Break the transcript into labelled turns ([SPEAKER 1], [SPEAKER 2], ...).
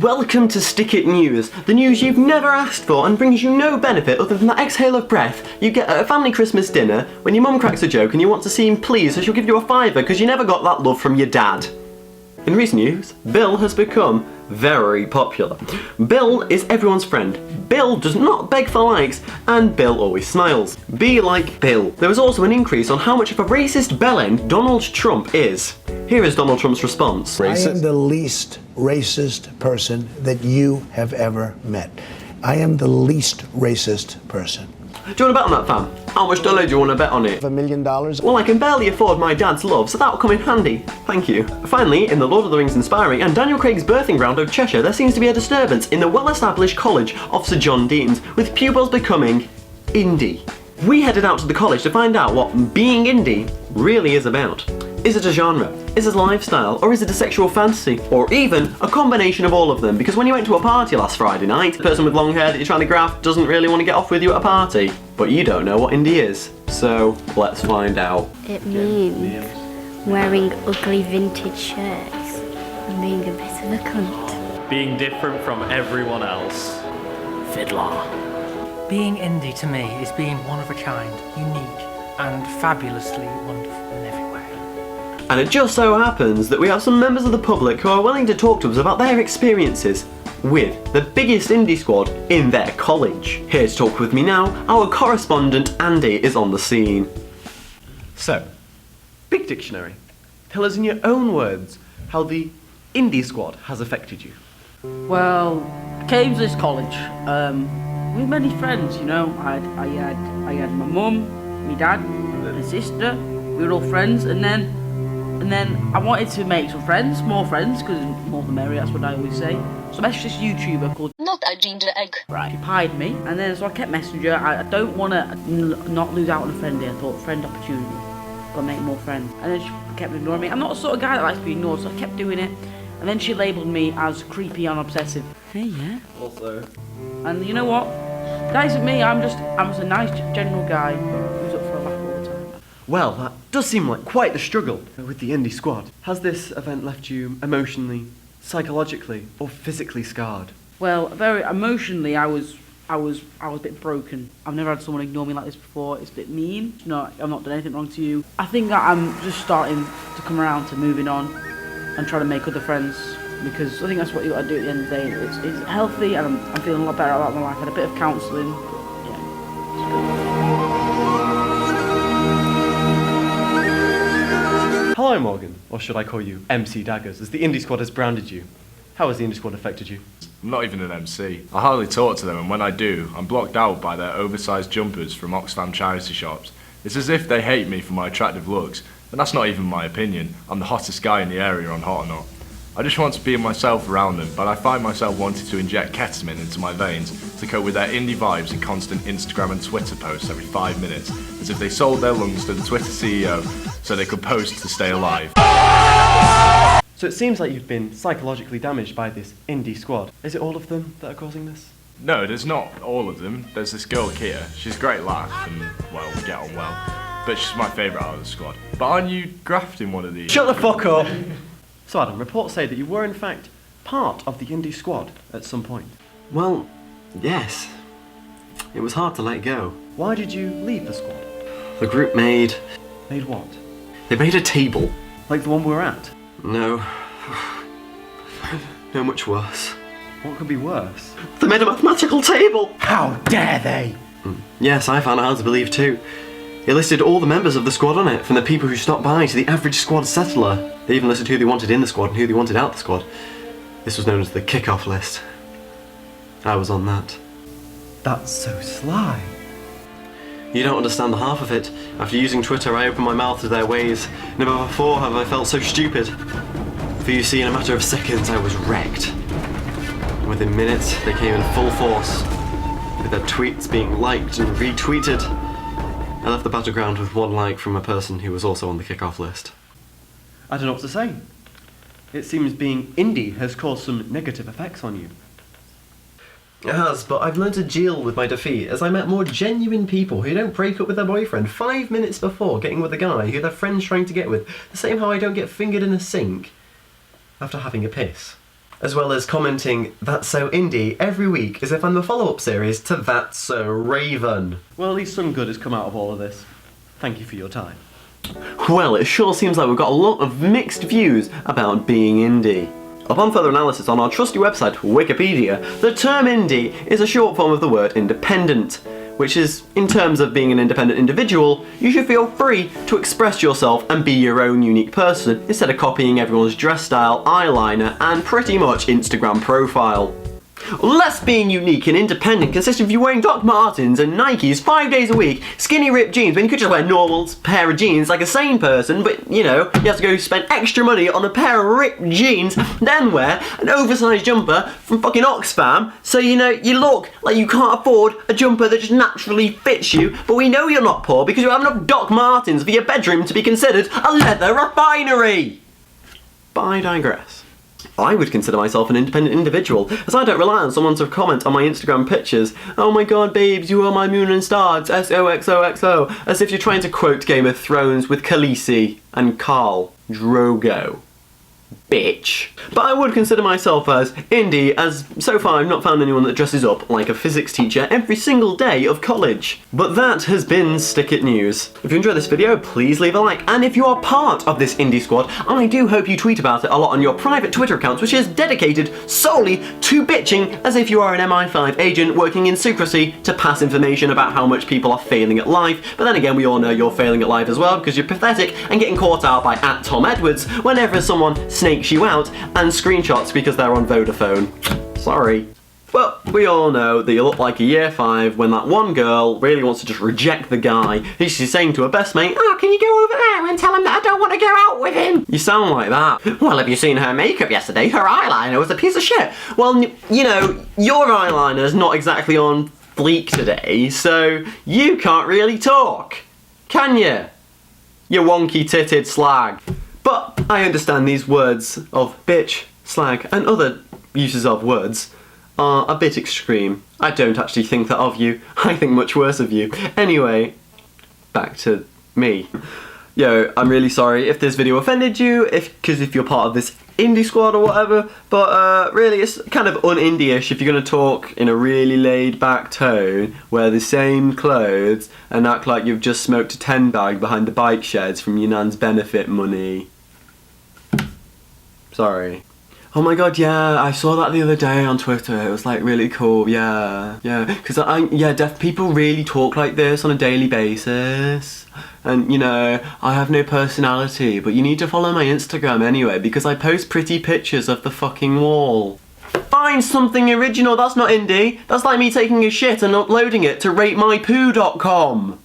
[SPEAKER 1] Welcome to Stick It News, the news you've never asked for and brings you no benefit other than that exhale of breath you get at a family Christmas dinner when your mum cracks a joke and you want to seem pleased so she'll give you a fiver because you never got that love from your dad. In recent news, Bill has become very popular. Bill is everyone's friend. Bill does not beg for likes, and Bill always smiles. Be like Bill. There was also an increase on how much of a racist bellend Donald Trump is. Here is Donald Trump's response.
[SPEAKER 2] I am the least racist person that you have ever met. I am the least racist person.
[SPEAKER 1] Do you want to bet on that, fam? How much dollar do you want to bet on it?
[SPEAKER 2] $1 million.
[SPEAKER 1] Well, I can barely afford my dad's love, so that'll come in handy. Thank you. Finally, in the Lord of the Rings inspiring and Daniel Craig's birthing ground of Cheshire, there seems to be a disturbance in the well-established college of Sir John Deans, with pupils becoming indie. We headed out to the college to find out what being indie really is about. Is it a genre? Is it a lifestyle? Or is it a sexual fantasy? Or even a combination of all of them? Because when you went to a party last Friday night, the person with long hair that you're trying to graph doesn't really want to get off with you at a party. But you don't know what indie is. So, let's find out.
[SPEAKER 3] It means wearing ugly vintage shirts and being a bit of a cunt.
[SPEAKER 4] Being different from everyone else.
[SPEAKER 5] Fiddler.
[SPEAKER 6] Being indie to me is being one of a kind, unique, and fabulously wonderful in every way.
[SPEAKER 1] And it just so happens that we have some members of the public who are willing to talk to us about their experiences with the biggest indie squad in their college. Here to talk with me now, our correspondent Andy is on the scene. So, Big Dictionary, tell us in your own words how the indie squad has affected you.
[SPEAKER 5] Well, I came to this college with many friends, you know. I had my mum, my dad, my sister. We were all friends, and then I wanted to make some friends, more friends, because more the merrier. That's what I always say. So I messaged this YouTuber called
[SPEAKER 7] Not a Ginger Egg.
[SPEAKER 5] Right. She pied me, and then so I kept messaging her. I don't want to not lose out on a friend here. I thought friend opportunity, gotta make more friends. And then she kept ignoring me. I'm not the sort of guy that likes to be ignored, so I kept doing it. And then she labelled me as creepy and obsessive. Hey, yeah.
[SPEAKER 1] Also.
[SPEAKER 5] And you know what? That isn't me. I'm just a nice general guy who's up for a laugh all the time.
[SPEAKER 1] Well, that does seem like quite the struggle with the indie squad. Has this event left you emotionally, psychologically, or physically scarred?
[SPEAKER 5] Well, very emotionally, I was a bit broken. I've never had someone ignore me like this before. It's a bit mean. You know, I've not done anything wrong to you. I think that I'm just starting to come around to moving on and trying to make other friends, because I think that's what you got to do at the end of the day. It's healthy, and I'm feeling a lot better about my life. I had a bit of counselling. Yeah, it's good.
[SPEAKER 1] Hello, Morgan, or should I call you MC Daggers, as the indie squad has branded you. How has the indie squad affected you?
[SPEAKER 8] I'm not even an MC. I hardly talk to them, and when I do, I'm blocked out by their oversized jumpers from Oxfam charity shops. It's as if they hate me for my attractive looks, and that's not even my opinion. I'm the hottest guy in the area on Hot or Not. I just want to be myself around them, but I find myself wanting to inject ketamine into my veins to cope with their indie vibes and constant Instagram and Twitter posts every 5 minutes, as if they sold their lungs to the Twitter CEO so they could post to stay alive.
[SPEAKER 1] So it seems like you've been psychologically damaged by this indie squad. Is it all of them that are causing this?
[SPEAKER 8] No, there's not all of them. There's this girl, Kia. She's a great laugh, and, well, we get on well. But she's my favourite out of the squad. But aren't you grafting one of these?
[SPEAKER 1] Shut the fuck up! So Adam, reports say that you were in fact part of the indie squad at some point. Well, yes. It was hard to let go. Why did you leave the squad? The group made... Made what? They made a table. Like the one we were at? No. No, much worse. What could be worse? They made a mathematical table!
[SPEAKER 6] How dare they?
[SPEAKER 1] Yes, I found it hard to believe too. It listed all the members of the squad on it, from the people who stopped by to the average squad settler. They even listed who they wanted in the squad and who they wanted out the squad. This was known as the kick-off list. I was on that. That's so sly. You don't understand the half of it. After using Twitter, I opened my mouth to their ways. Never before have I felt so stupid. For you see, in a matter of seconds, I was wrecked. Within minutes, they came in full force, with their tweets being liked and retweeted. I left the battleground with one like from a person who was also on the kick-off list. I don't know what to say. It seems being indie has caused some negative effects on you. It has, but I've learned to deal with my defeat as I met more genuine people who don't break up with their boyfriend 5 minutes before getting with a guy who their friend's trying to get with. The same how I don't get fingered in a sink after having a piss. as well as commenting "That's So Indie" every week as if I'm the follow-up series to "That's So Raven." Well, at least some good has come out of all of this. Thank you for your time. Well, it sure seems like we've got a lot of mixed views about being indie. Upon further analysis on our trusty website, Wikipedia, the term indie is a short form of the word independent, which is, in terms of being an independent individual, you should feel free to express yourself and be your own unique person instead of copying everyone's dress style, eyeliner, and pretty much Instagram profile. Less being unique and independent consists of you wearing Doc Martens and Nikes 5 days a week, skinny ripped jeans when you could just wear a normal pair of jeans like a sane person, but you know, you have to go spend extra money on a pair of ripped jeans, then wear an oversized jumper from fucking Oxfam, so you know, you look like you can't afford a jumper that just naturally fits you, but we know you're not poor because you have enough Doc Martens for your bedroom to be considered a leather refinery. But I digress. I would consider myself an independent individual, as I don't rely on someone to comment on my Instagram pictures. "Oh my god, babes, you are my moon and stars, SOXOXO," as if you're trying to quote Game of Thrones with Khaleesi and Khal Drogo. Bitch. But I would consider myself as indie, as so far I've not found anyone that dresses up like a physics teacher every single day of college. But that has been Stick It News. If you enjoyed this video, please leave a like, and if you are part of this indie squad, I do hope you tweet about it a lot on your private Twitter accounts, which is dedicated solely to bitching as if you are an MI5 agent working in secrecy to pass information about how much people are failing at life. But then again, we all know you're failing at life as well because you're pathetic and getting caught out by @TomEdwards whenever someone snakes you out and screenshots because they're on Vodafone. Sorry. Well, we all know that you look like a year 5 when that one girl really wants to just reject the guy. She's saying to her best mate, "Oh, can you go over there and tell him that I don't want to go out with him?" You sound like that. "Well, have you seen her makeup yesterday? Her eyeliner was a piece of shit." Well, you know, your eyeliner's not exactly on fleek today, so you can't really talk. Can you? You wonky-titted slag. But I understand these words of bitch, slag, and other uses of words are a bit extreme. I don't actually think that of you. I think much worse of you. Anyway, back to me. Yo, I'm really sorry if this video offended you, because if you're part of this indie squad or whatever, but really it's kind of un-indie-ish if you're going to talk in a really laid-back tone, wear the same clothes, and act like you've just smoked a 10 bag behind the bike sheds from your nan's benefit money. Sorry. Oh my god, yeah, I saw that the other day on Twitter. It was like really cool, yeah. Because deaf people really talk like this on a daily basis. And you know, I have no personality, but you need to follow my Instagram anyway because I post pretty pictures of the fucking wall. Find something original, that's not indie. That's like me taking a shit and uploading it to ratemypoo.com.